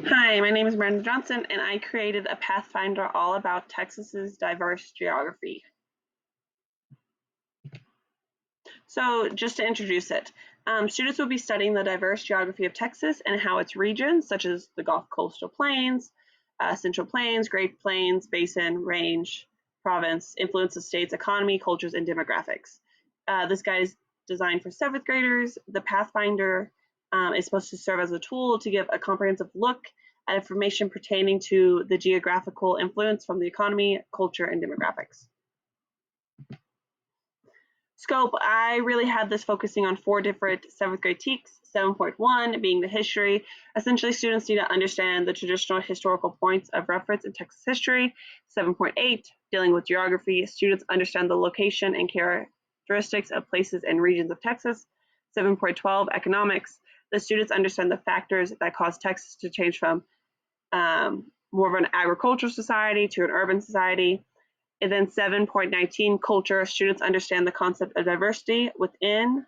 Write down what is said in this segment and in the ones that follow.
Hi, my name is Brandon Johnson, and I created a Pathfinder all about Texas's diverse geography. So just to introduce it, students will be studying the diverse geography of Texas and how its regions, such as the Gulf Coastal Plains, Central Plains, Great Plains, Basin, Range, Province, influence the state's economy, cultures, and demographics. This guide is designed for 7th graders. The Pathfinder is supposed to serve as a tool to give a comprehensive look at information pertaining to the geographical influence from the economy, culture, and demographics. Scope, I really had this focusing on 4 different 7th grade TEKs. 7.1 being the history. Essentially, students need to understand the traditional historical points of reference in Texas history. 7.8, dealing with geography. Students understand the location and characteristics of places and regions of Texas. 7.12, economics. The students understand the factors that cause Texas to change from more of an agricultural society to an urban society. And then 7.19, culture. Students understand the concept of diversity within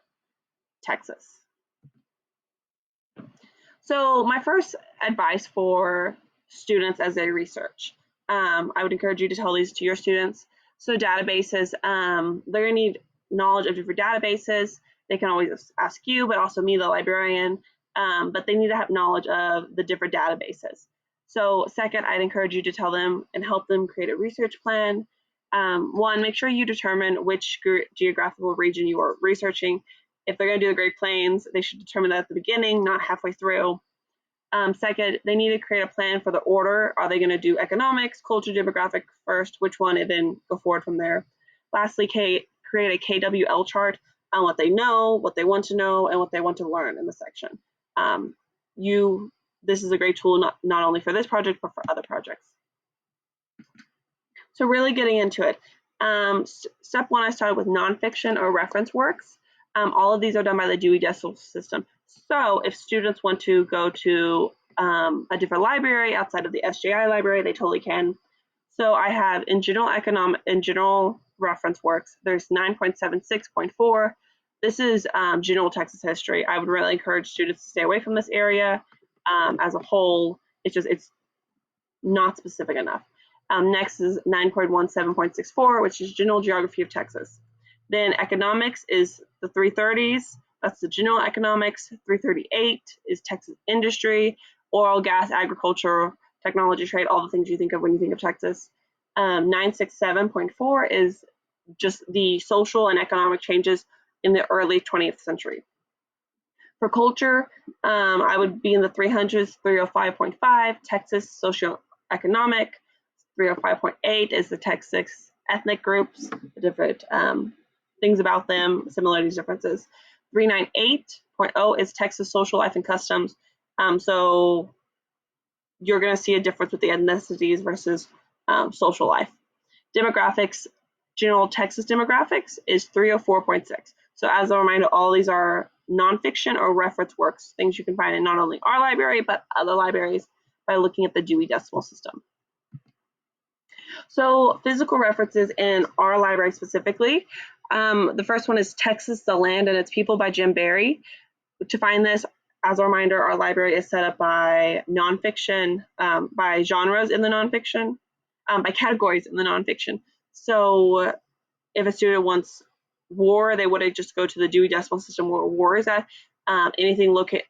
Texas. So my first advice for students as they research, I would encourage you to tell these to your students. So databases, they're going to need knowledge of different databases. They can always ask you, but also me, the librarian, but they need to have knowledge of the different databases. So second, I'd encourage you to tell them and help them create a research plan. One, make sure you determine which geographical region you are researching. If they're going to do the Great Plains, they should determine that at the beginning, not halfway through. Second, they need to create a plan for the order. Are they going to do economics, culture, demographic first, which one, and then go forward from there. Lastly, create a KWL chart on what they know, what they want to know, and what they want to learn in the section. This is a great tool not only for this project, but for other projects. So really getting into it. Step 1, I started with nonfiction or reference works. All of these are done by the Dewey Decimal System. So if students want to go to a different library outside of the SJI library, they totally can. So I have in general reference works, there's 9.76.4. This is general Texas history. I would really encourage students to stay away from this area as a whole. It's not specific enough. Next is 9.17.64, which is general geography of Texas. Then economics is the 330s. That's the general economics. 338 is Texas industry, oil, gas, agriculture, technology, trade, all the things you think of when you think of Texas. 967.4 is just the social and economic changes in the early 20th century. For culture, I would be in the 300s, 305.5, Texas socioeconomic. 305.8 is the Texas ethnic groups, the different things about them, similarities, differences. 398.0 is Texas social life and customs. So you're going to see a difference with the ethnicities versus social life. Demographics, general Texas demographics is 304.6. So as a reminder, all these are nonfiction or reference works, things you can find in not only our library, but other libraries by looking at the Dewey Decimal System. So physical references in our library specifically. The first one is Texas, the Land and Its People by Jim Barry. To find this, as a reminder, our library is set up by nonfiction, by genres in the nonfiction, by categories in the nonfiction. So if a student wants war, they would just go to the Dewey Decimal System where war is at. Anything located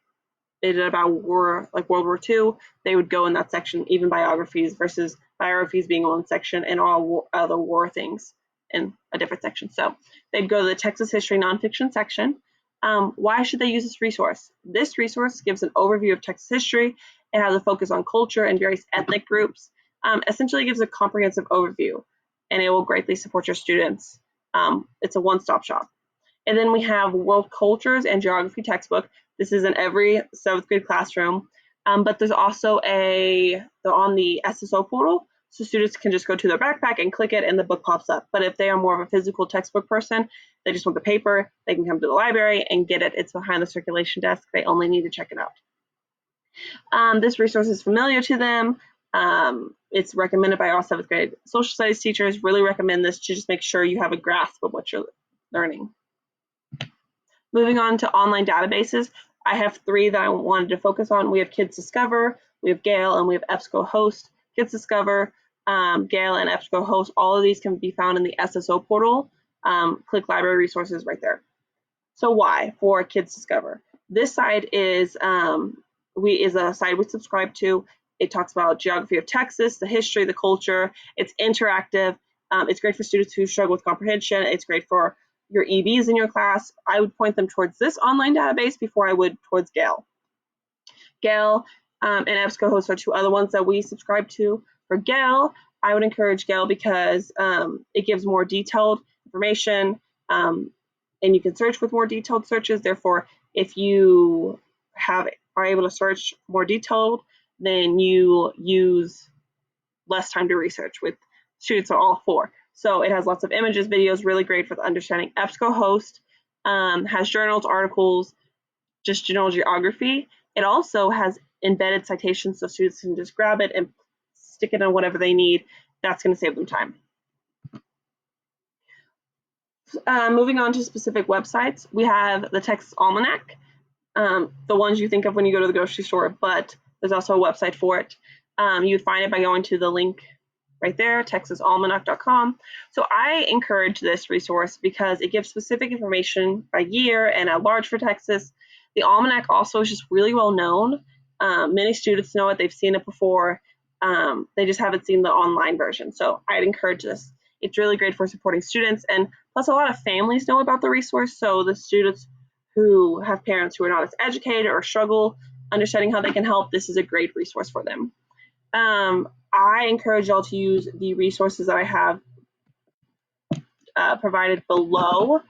about war, like World War II, they would go in that section, even biographies versus biographies being one section and all other war things in a different section. So they'd go to the Texas History Nonfiction section. Why should they use this resource? This resource gives an overview of Texas history. It has a focus on culture and various ethnic groups. Essentially gives a comprehensive overview, and it will greatly support your students. It's a one-stop shop. And then we have World Cultures and Geography textbook. This is in every 7th grade classroom, but there's also they're on the SSO portal, so students can just go to their backpack and click it and the book pops up. But if they are more of a physical textbook person, they just want the paper, they can come to the library and get it. It's behind the circulation desk. They only need to check it out. This resource is familiar to them. It's recommended by all 7th grade social studies teachers. Really recommend this to just make sure you have a grasp of what you're learning. Moving on to online databases. I have 3 that I wanted to focus on. We have Kids Discover, we have Gale, and we have EBSCO Host. Kids Discover, Gale, and EBSCO Host, all of these can be found in the SSO portal. Click library resources right there. So why for Kids Discover? This site is a site we subscribe to. It talks about geography of Texas, the history, the culture. It's interactive. It's great for students who struggle with comprehension. It's great for your EBs in your class. I would point them towards this online database before I would towards Gale. Gale and EBSCO Host are 2 other ones that we subscribe to. For Gale, I would encourage Gale because it gives more detailed information, and you can search with more detailed searches. Therefore, if you are able to search more detailed, then you use less time to research. With students are all 4. So it has lots of images, videos, really great for the understanding. EBSCO Host has journals, articles, just general geography. It also has embedded citations, so students can just grab it and stick it on whatever they need. That's going to save them time. Moving on to specific websites, we have the Texas Almanac, the ones you think of when you go to the grocery store, but there's also a website for it. You'd find it by going to the link right there, texasalmanac.com. So I encourage this resource because it gives specific information by year and at large for Texas. The Almanac also is just really well known. Many students know it, they've seen it before. They just haven't seen the online version. So I'd encourage this. It's really great for supporting students, and plus a lot of families know about the resource. So the students who have parents who are not as educated or struggle understanding how they can help, this is a great resource for them. I encourage y'all to use the resources that I have provided below.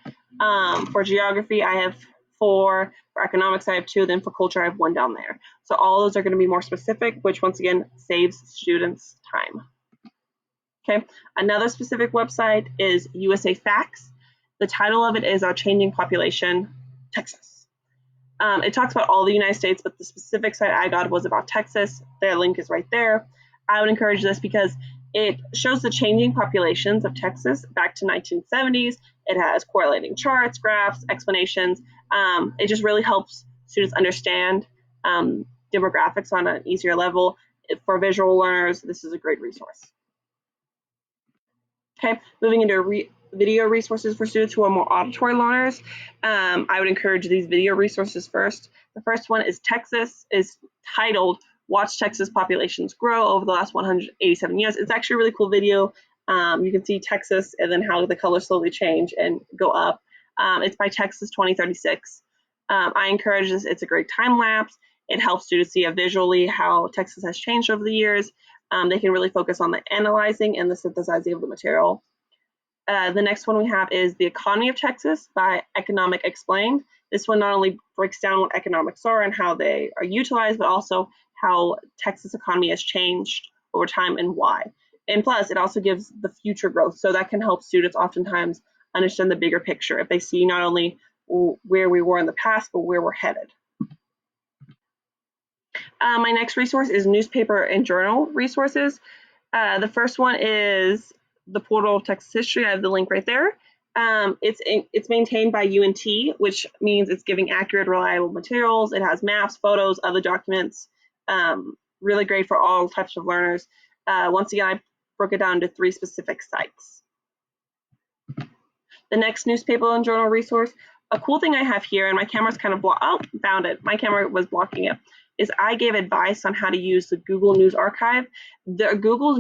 For geography, I have 4. For economics, I have 2. Then for culture, I have 1 down there. So all those are going to be more specific, which once again saves students time. Okay, another specific website is USA Facts. The title of it is Our Changing Population, Texas. It talks about all the United States, but the specific site I got was about Texas. Their link is right there. I would encourage this because it shows the changing populations of Texas back to 1970s. It has correlating charts, graphs, explanations. It just really helps students understand demographics on an easier level. For visual learners, this is a great resource. Okay, moving into video resources for students who are more auditory learners. I would encourage these video resources first. The first one is titled Watch Texas Populations Grow Over the Last 187 Years. It's actually a really cool video. You can see Texas and then how the colors slowly change and go up. It's by Texas 2036. I encourage this. It's a great time lapse. It helps students see visually how Texas has changed over the years. They can really focus on the analyzing and the synthesizing of the material. The next one we have is The Economy of Texas by Economic Explained. This one not only breaks down what economics are and how they are utilized, but also how Texas economy has changed over time and why. And plus, it also gives the future growth. So that can help students oftentimes understand the bigger picture if they see not only where we were in the past, but where we're headed. My next resource is newspaper and journal resources. The first one is the Portal of Texas History. I have the link right there. It's maintained by UNT, which means it's giving accurate, reliable materials. It has maps, photos, other documents. Really great for all types of learners. Once again, I broke it down into 3 specific sites. The next newspaper and journal resource, a cool thing I have here, and my camera's kind of found it. My camera was blocking it. Is I gave advice on how to use the Google News Archive. The Google's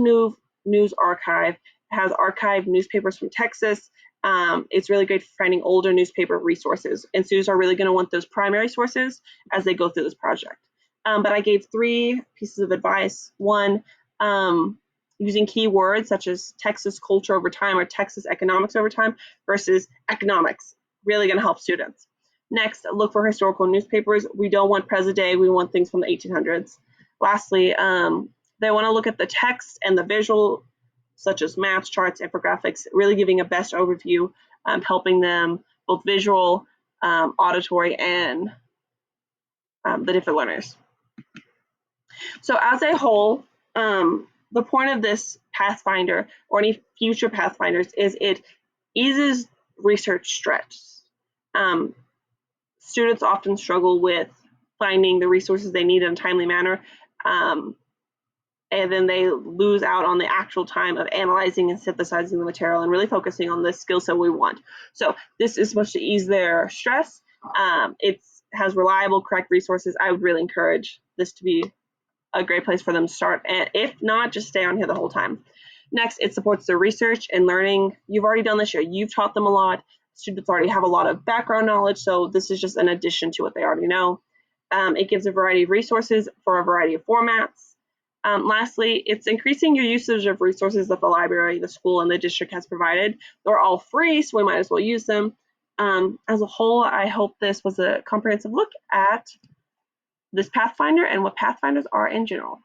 News Archive has archived newspapers from Texas. It's really great for finding older newspaper resources, and students are really going to want those primary sources as they go through this project. But I gave 3 pieces of advice. One, using keywords such as Texas culture over time or Texas economics over time versus economics, really going to help students. Next, look for historical newspapers. We don't want present day, we want things from the 1800s. Lastly, they want to look at the text and the visual, such as maps, charts, infographics, really giving a best overview, helping them both visual, auditory, and the different learners. So as a whole, the point of this Pathfinder or any future Pathfinders is it eases research stress. Students often struggle with finding the resources they need in a timely manner. And then they lose out on the actual time of analyzing and synthesizing the material and really focusing on the skill set we want. So this is supposed to ease their stress. It has reliable, correct resources. I would really encourage this to be a great place for them to start. And if not, just stay on here the whole time. Next, it supports their research and learning. You've already done this year. You've taught them a lot. Students already have a lot of background knowledge, so this is just an addition to what they already know. It gives a variety of resources for a variety of formats. Lastly, it's increasing your usage of resources that the library, the school, and the district has provided. They're all free, so we might as well use them. As a whole, I hope this was a comprehensive look at this Pathfinder and what Pathfinders are in general.